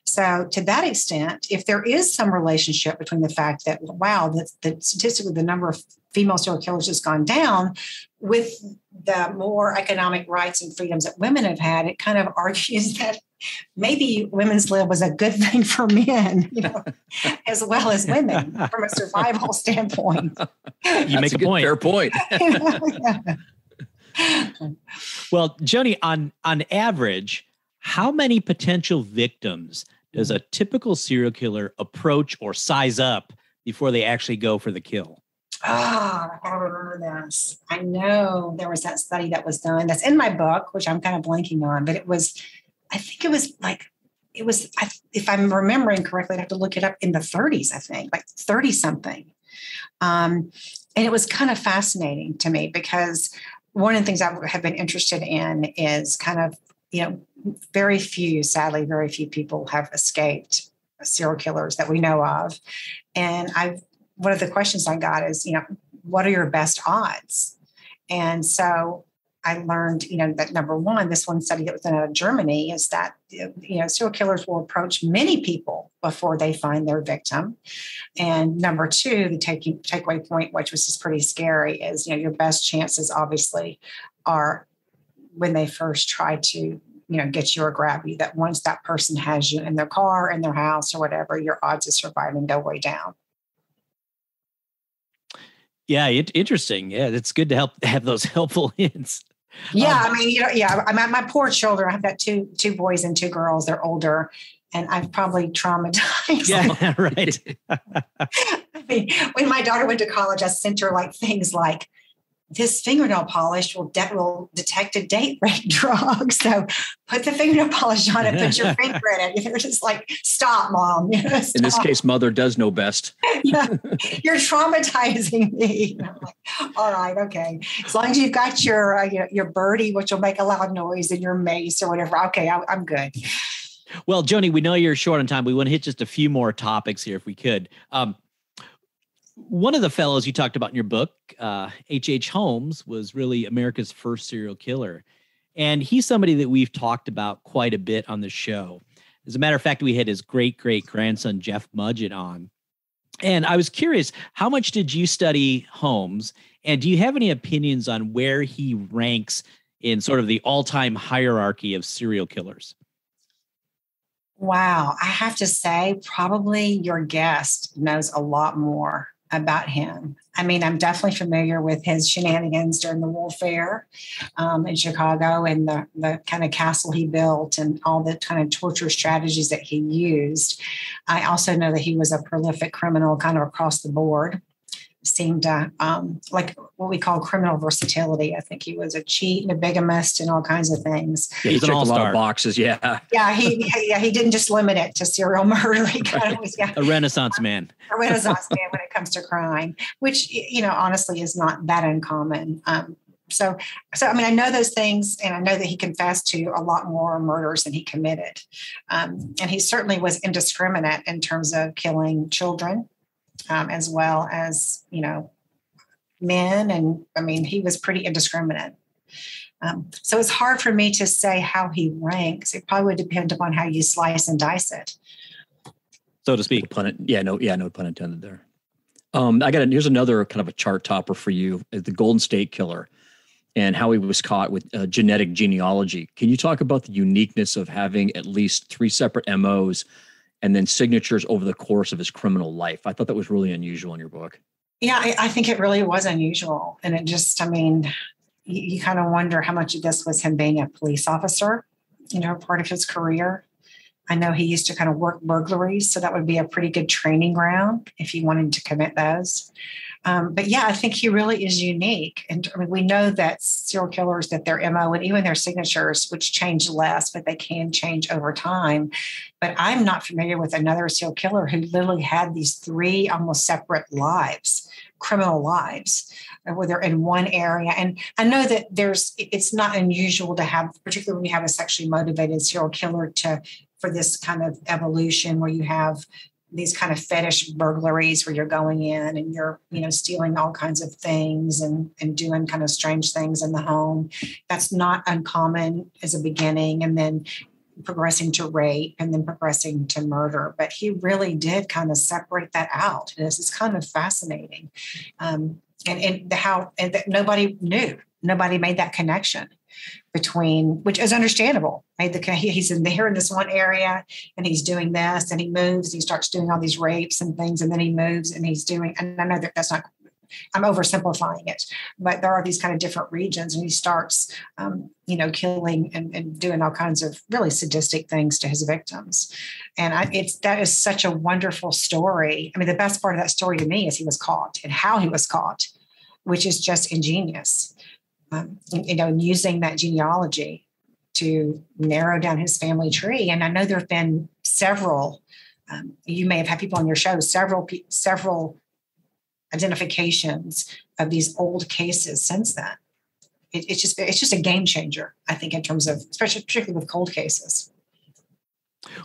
So to that extent, if there is some relationship between the fact that, wow, that statistically the number of female serial killers has gone down with the more economic rights and freedoms that women have had, it kind of argues that maybe women's lib was a good thing for men, as well as women from a survival standpoint. You make a point. Fair point. Well, Joni, on average, how many potential victims does a typical serial killer approach or size up before they actually go for the kill? I remember this. I know there was that study that was done that's in my book, which I'm kind of blanking on, but if I'm remembering correctly, I'd have to look it up, in the 30s, I think, like 30 something. And it was kind of fascinating to me because one of the things I have been interested in is kind of, very few people have escaped serial killers that we know of. And one of the questions I got is, what are your best odds? And so I learned, that number one, this one study that was done out of Germany is that, serial killers will approach many people before they find their victim. And number two, the takeaway point, which was just pretty scary, is, your best chances obviously are when they first try to, get you or grab you, that once that person has you in their car, in their house or whatever, your odds of surviving go way down. Yeah, interesting. Yeah, it's good to have those helpful hints. Yeah, my poor children. I've got two boys and two girls. They're older, and I've probably traumatized. Yeah, right. When my daughter went to college, I sent her things like, this fingernail polish will detect a date rape drug. So put the fingernail polish on and put your finger in it. You're just like, stop, Mom. Stop. In this case, mother does know best. Yeah, you're traumatizing me. I'm like, all right, okay. As long as you've got your birdie, which will make a loud noise, and your mace or whatever. Okay, I'm good. Well, Joni, we know you're short on time. We want to hit just a few more topics here if we could. One of the fellows you talked about in your book, H.H. Holmes, was really America's first serial killer. And he's somebody that we've talked about quite a bit on the show. As a matter of fact, we had his great-great-grandson, Jeff Mudgett, on. And I was curious, how much did you study Holmes? And do you have any opinions on where he ranks in sort of the all-time hierarchy of serial killers? Wow. I have to say, probably your guest knows a lot more about him. I mean, I'm definitely familiar with his shenanigans during the War Fair in Chicago and the kind of castle he built and all the kind of torture strategies that he used. I also know that he was a prolific criminal kind of across the board. Seemed like what we call criminal versatility. I think he was a cheat and a bigamist and all kinds of things. Yeah, he checked a lot of boxes. Yeah. Yeah, he didn't just limit it to serial murder. He kind of was a Renaissance man. A Renaissance man when it comes to crime, which honestly is not that uncommon. So I mean, I know those things, and I know that he confessed to a lot more murders than he committed, and he certainly was indiscriminate in terms of killing children. As well as, men. And I mean, he was pretty indiscriminate. So it's hard for me to say how he ranks. It probably would depend upon how you slice and dice it. So to speak. No pun intended there. Here's another kind of a chart topper for you, the Golden State Killer and how he was caught with genetic genealogy. Can you talk about the uniqueness of having at least 3 separate MOs and then signatures over the course of his criminal life? I thought that was really unusual in your book. Yeah, I think it really was unusual. And it just, I mean, you kind of wonder how much of this was him being a police officer, part of his career. I know he used to kind of work burglaries, so that would be a pretty good training ground if he wanted to commit those. But yeah, I think he really is unique. And I mean, we know that serial killers, that their MO and even their signatures, which change less, but they can change over time. But I'm not familiar with another serial killer who literally had these 3 almost separate lives, criminal lives, where they're in one area. And I know that it's not unusual to have, particularly when you have a sexually motivated serial killer, for this kind of evolution where you have these kind of fetish burglaries where you're going in and you're, stealing all kinds of things and doing kind of strange things in the home. That's not uncommon as a beginning, and then progressing to rape and then progressing to murder. But he really did kind of separate that out. And it's kind of fascinating. And that nobody knew. Nobody made that connection between, which is understandable. He's in here in this one area and he's doing this, and he moves, he starts doing all these rapes and things, and then he moves and he's doing, and I know that's not, I'm oversimplifying it, but there are these kind of different regions, and he starts, killing and doing all kinds of really sadistic things to his victims. And that is such a wonderful story. I mean, the best part of that story to me is he was caught and how he was caught, which is just ingenious. And using that genealogy to narrow down his family tree. And I know there have been several, you may have had people on your show, several identifications of these old cases since then. It's just a game changer, I think, in terms of, particularly with cold cases.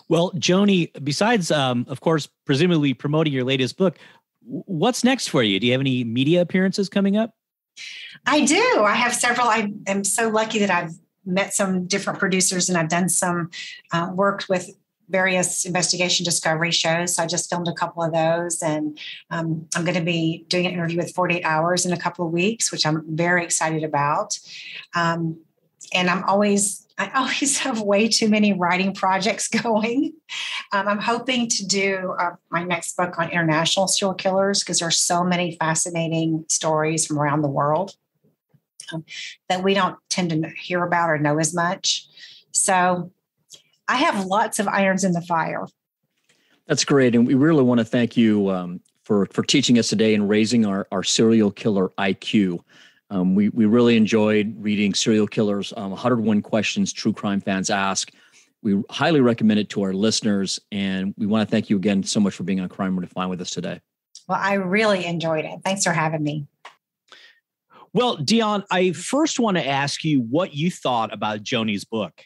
Well, Joni, besides, of course, presumably promoting your latest book, what's next for you? Do you have any media appearances coming up? I do. I have several. I am so lucky that I've met some different producers, and I've done some work with various investigation discovery shows. So I just filmed a couple of those, and I'm going to be doing an interview with 48 Hours in a couple of weeks, which I'm very excited about. And I always have way too many writing projects going. I'm hoping to do my next book on international serial killers, because there are so many fascinating stories from around the world that we don't tend to hear about or know as much. So I have lots of irons in the fire. That's great. And we really want to thank you for teaching us today and raising our serial killer IQ. We really enjoyed reading Serial Killers, 101 Questions True Crime Fans Ask. We highly recommend it to our listeners, and we want to thank you again so much for being on Crime Redefined with us today. Well, I really enjoyed it. Thanks for having me. Well, Dion, I first want to ask you what you thought about Joni's book.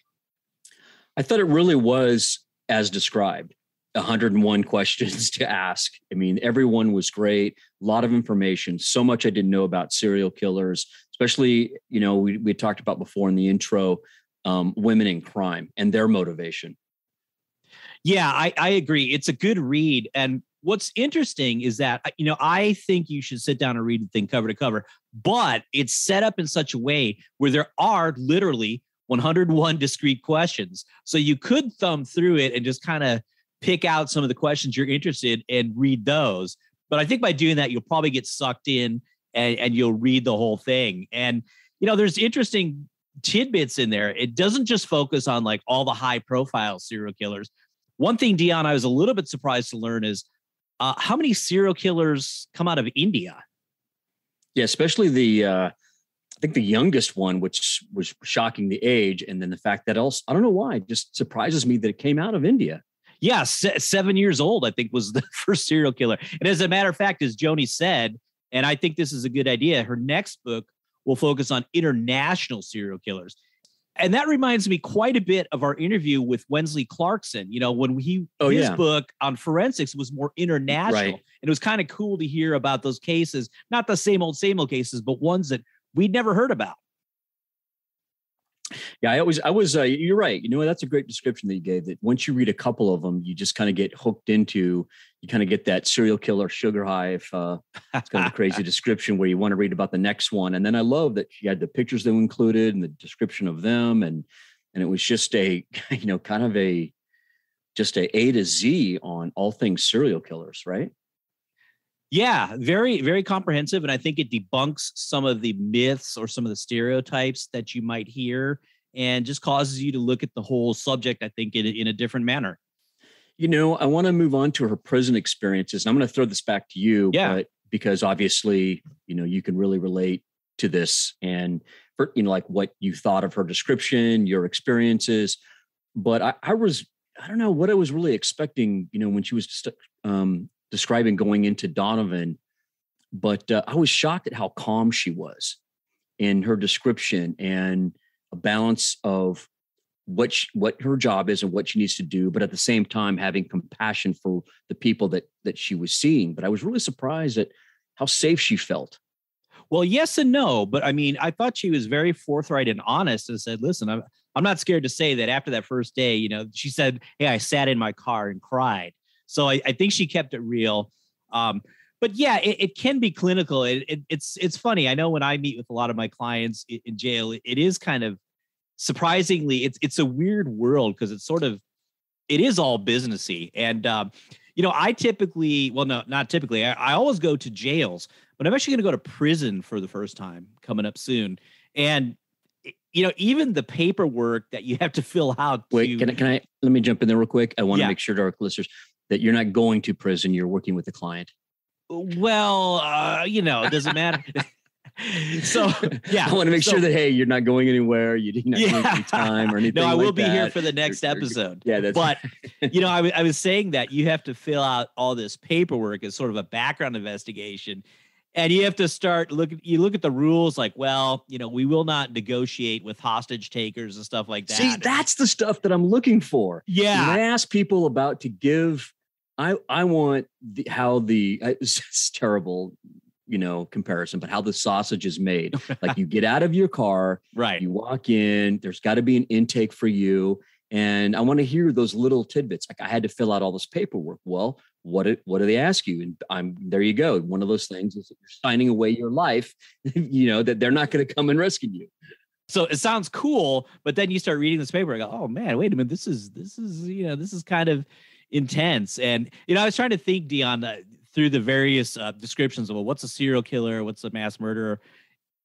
I thought it really was as described. 101 questions to ask. I mean, everyone was great. A lot of information. So much I didn't know about serial killers, especially, we talked about before in the intro, women in crime and their motivation. Yeah, I agree. It's a good read. And what's interesting is that, I think you should sit down and read the thing cover to cover, but it's set up in such a way where there are literally 101 discrete questions. So you could thumb through it and just kind of pick out some of the questions you're interested in and read those. But I think by doing that, you'll probably get sucked in and you'll read the whole thing. And, there's interesting tidbits in there. It doesn't just focus on like all the high profile serial killers. One thing, Dion, I was a little bit surprised to learn is how many serial killers come out of India? Yeah, especially I think the youngest one, which was shocking the age. And then the fact that also, I don't know why, it just surprises me that it came out of India. Yeah, 7 years old, I think, was the first serial killer. And as a matter of fact, as Joni said, and I think this is a good idea, her next book will focus on international serial killers. And that reminds me quite a bit of our interview with Wensley Clarkson. When his book on forensics was more international. Right. And it was kind of cool to hear about those cases, not the same old cases, but ones that we'd never heard about. Yeah, I was, you're right. That's a great description that you gave, that once you read a couple of them, you just kind of get hooked into, you kind of get that serial killer sugar high. If it's kind of a crazy description where you want to read about the next one. And then I love that she had the pictures that were included and the description of them. And it was just kind of a to Z on all things serial killers, right? Yeah, very, very comprehensive. And I think it debunks some of the myths or some of the stereotypes that you might hear and just causes you to look at the whole subject, I think, in a different manner. I want to move on to her prison experiences. And I'm going to throw this back to you, but because obviously, you can really relate to this and, for, like what you thought of her description, your experiences. But I don't know what I was really expecting, when she was just, describing going into Donovan, but I was shocked at how calm she was in her description and a balance of what her job is and what she needs to do, but at the same time having compassion for the people that she was seeing. But I was really surprised at how safe she felt. Well, yes and no, but I mean, I thought she was very forthright and honest and said, "Listen, I'm not scared to say that after that first day, she said, 'Hey, I sat in my car and cried.'" So I think she kept it real. But yeah, it can be clinical. It's funny. I know when I meet with a lot of my clients in jail, it is kind of surprisingly, it's a weird world because it is all businessy. And, I typically, well, no, not typically. I always go to jails, but I'm actually going to go to prison for the first time coming up soon. And, even the paperwork that you have to fill out. Wait, can I, let me jump in there real quick. I want to make sure to our listeners that you're not going to prison, you're working with the client. Well, it doesn't matter. So, yeah. I want to make sure that, hey, you're not going anywhere. You didn't have any time or anything. No, I will be here for the next episode. Yeah, that's but, I was saying that you have to fill out all this paperwork as sort of a background investigation. And you have to you look at the rules like, well, we will not negotiate with hostage takers and stuff like that. See, that's the stuff that I'm looking for. Yeah. When I ask people about to give, I want it's terrible, comparison, but how the sausage is made. Like you get out of your car, right? You walk in, there's got to be an intake for you. And I want to hear those little tidbits. Like I had to fill out all this paperwork. Well, what do they ask you? And there you go. One of those things is that you're signing away your life, that they're not going to come and rescue you. So it sounds cool, but then you start reading this paper and go, oh man, wait a minute. This is kind of intense. And, I was trying to think, Dion, through the various descriptions of what's a serial killer, what's a mass murderer.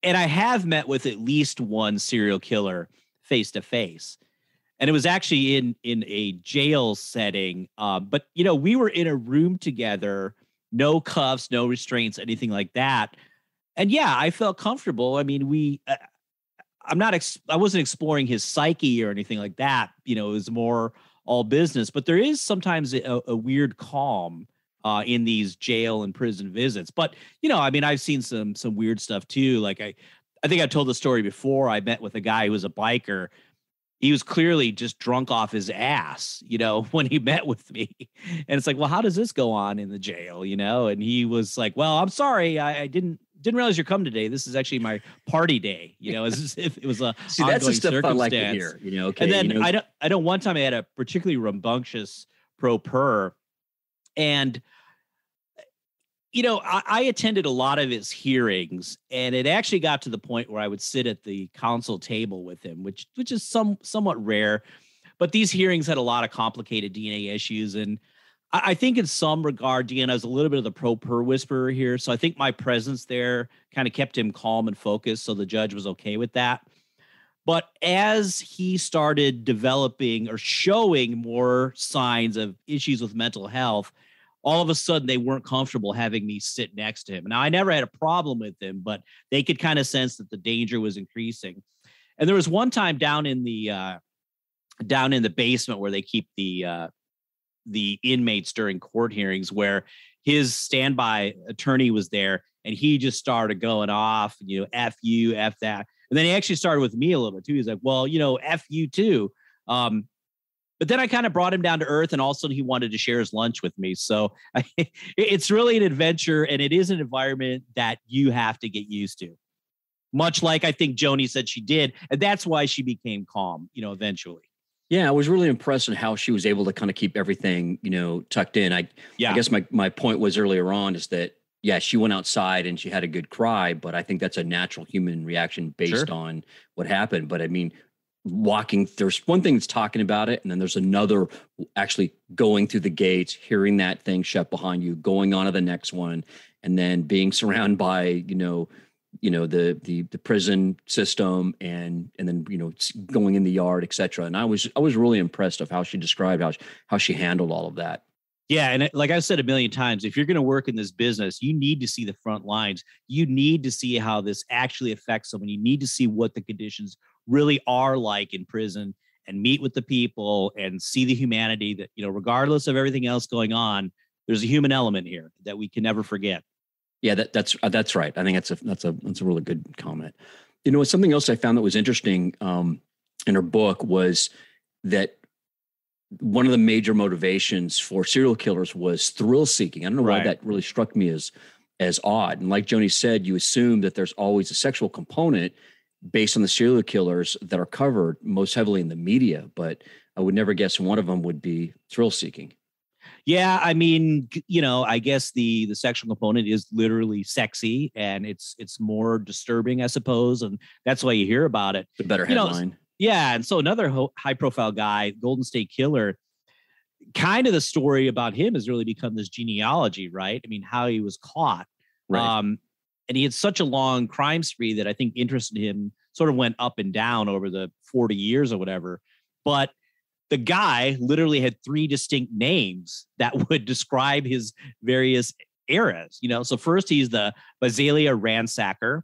And I have met with at least one serial killer face to face. And it was actually in a jail setting. But, we were in a room together, no cuffs, no restraints, anything like that. And yeah, I felt comfortable. I mean, I wasn't exploring his psyche or anything like that. It was more all business, but there is sometimes a weird calm in these jail and prison visits. But, I've seen some weird stuff too. Like I think I told the story before. I met with a guy who was a biker. He was clearly just drunk off his ass, when he met with me. And it's like, well, how does this go on in the jail? And he was like, well, I'm sorry. I didn't realize you're coming today. This is actually my party day, as if it was a See, that's the stuff I like to hear, okay. And then I know one time I had a particularly rambunctious pro per, and I attended a lot of his hearings, and it actually got to the point where I would sit at the counsel table with him, which is somewhat rare. But these hearings had a lot of complicated DNA issues, and I think in some regard, Deanna is a little bit of the pro-per whisperer here. So I think my presence there kind of kept him calm and focused. So the judge was okay with that. But as he started developing or showing more signs of issues with mental health, all of a sudden they weren't comfortable having me sit next to him. Now, I never had a problem with him, but they could kind of sense that the danger was increasing. And there was one time down in the basement where they keep the inmates during court hearings, where his standby attorney was there and he just started going off, F you, F that. And then he actually started with me a little bit too. He's like, well, F you too. But then I kind of brought him down to earth, and also he wanted to share his lunch with me. So it's really an adventure, and it is an environment that you have to get used to. Much like I think Joni said she did. And that's why she became calm, eventually. Yeah, I was really impressed in how she was able to kind of keep everything, tucked in. I guess my point was earlier on is that, yeah, she went outside and she had a good cry, but I think that's a natural human reaction based on what happened. But I mean, there's one thing that's talking about it, and then there's another actually going through the gates, hearing that thing shut behind you, going on to the next one, and then being surrounded by, the prison system and then, going in the yard, et cetera. And I was really impressed of how she described how she handled all of that. Yeah. And like I've said a million times, if you're going to work in this business, you need to see the front lines. You need to see how this actually affects someone. You need to see what the conditions really are like in prison, and meet with the people and see the humanity that, regardless of everything else going on, there's a human element here that we can never forget. Yeah, that's right. I think that's a really good comment. Something else I found that was interesting in her book was that one of the major motivations for serial killers was thrill seeking. I don't know why that really struck me as odd. And like Joni said, you assume that there's always a sexual component based on the serial killers that are covered most heavily in the media, but I would never guess one of them would be thrill seeking. Yeah, I mean, I guess the sexual component is literally sexy, and it's more disturbing, I suppose, and that's why you hear about it. The better headline. Yeah, and so another high-profile guy, Golden State Killer, kind of the story about him has really become this genealogy, right? I mean, how he was caught. Right. And he had such a long crime spree that I think interest in him sort of went up and down over the 40 years or whatever. But the guy literally had 3 distinct names that would describe his various eras. So first he's the Visalia ransacker.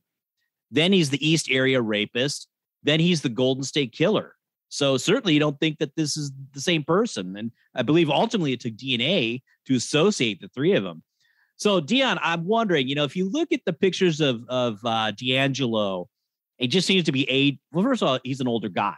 Then he's the East Area rapist. Then he's the Golden State Killer. So certainly you don't think that this is the same person. And I believe ultimately it took DNA to associate the 3 of them. So Dion, I'm wondering, if you look at the pictures of D'Angelo, it just seems to be age. Well, first of all, he's an older guy,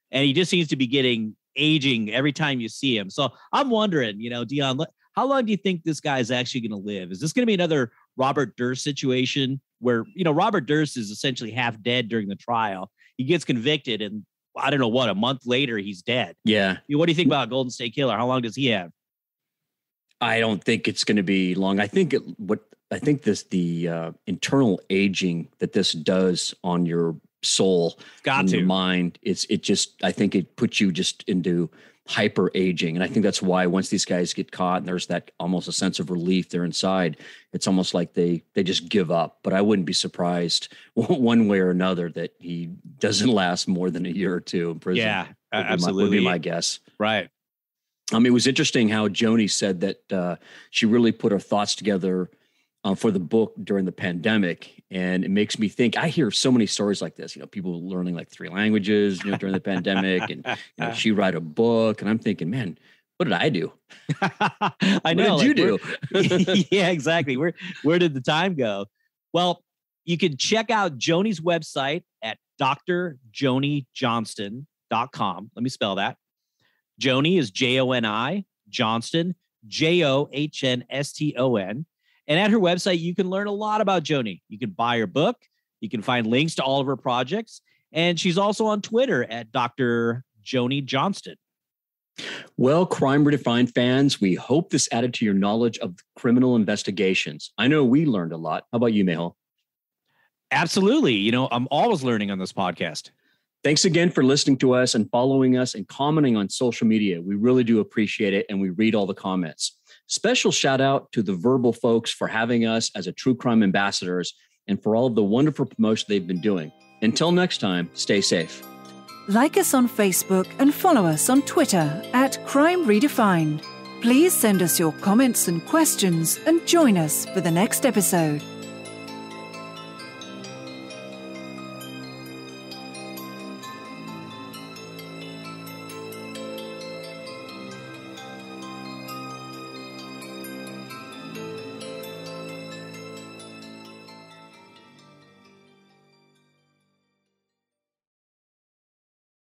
and he just seems to be aging every time you see him. So I'm wondering, Dion, how long do you think this guy is actually going to live? Is this going to be another Robert Durst situation where, Robert Durst is essentially half dead during the trial? He gets convicted, and I don't know a month later, he's dead. Yeah. What do you think about Golden State Killer? How long does he have? I don't think it's going to be long. I think the internal aging that this does on your soul, your mind, I think it puts you just into hyper aging. And I think that's why once these guys get caught and there's that almost a sense of relief they're inside, it's almost like they just give up. But I wouldn't be surprised one way or another that he doesn't last more than a year or 2 in prison. Yeah, absolutely. Would be my guess. Right. It was interesting how Joni said that she really put her thoughts together for the book during the pandemic. And it makes me think, I hear so many stories like this, people learning like 3 languages, during the pandemic, and she write a book, and I'm thinking, man, what did I do? I know. What did you do? Yeah, exactly. Where did the time go? Well, you can check out Joni's website at drjonijohnston.com. Let me spell that. Joni is Joni, Johnston, Johnston. And at her website, you can learn a lot about Joni. You can buy her book. You can find links to all of her projects. And she's also on Twitter at Dr. Joni Johnston. Well, Crime Redefined fans, we hope this added to your knowledge of criminal investigations. I know we learned a lot. How about you, Mehul? Absolutely. You know, I'm always learning on this podcast. Thanks again for listening to us and following us and commenting on social media. We really do appreciate it, and we read all the comments. Special shout out to the Verbal folks for having us as a true crime ambassadors and for all of the wonderful promotion they've been doing. Until next time, stay safe. Like us on Facebook and follow us on Twitter at Crime Redefined. Please send us your comments and questions and join us for the next episode.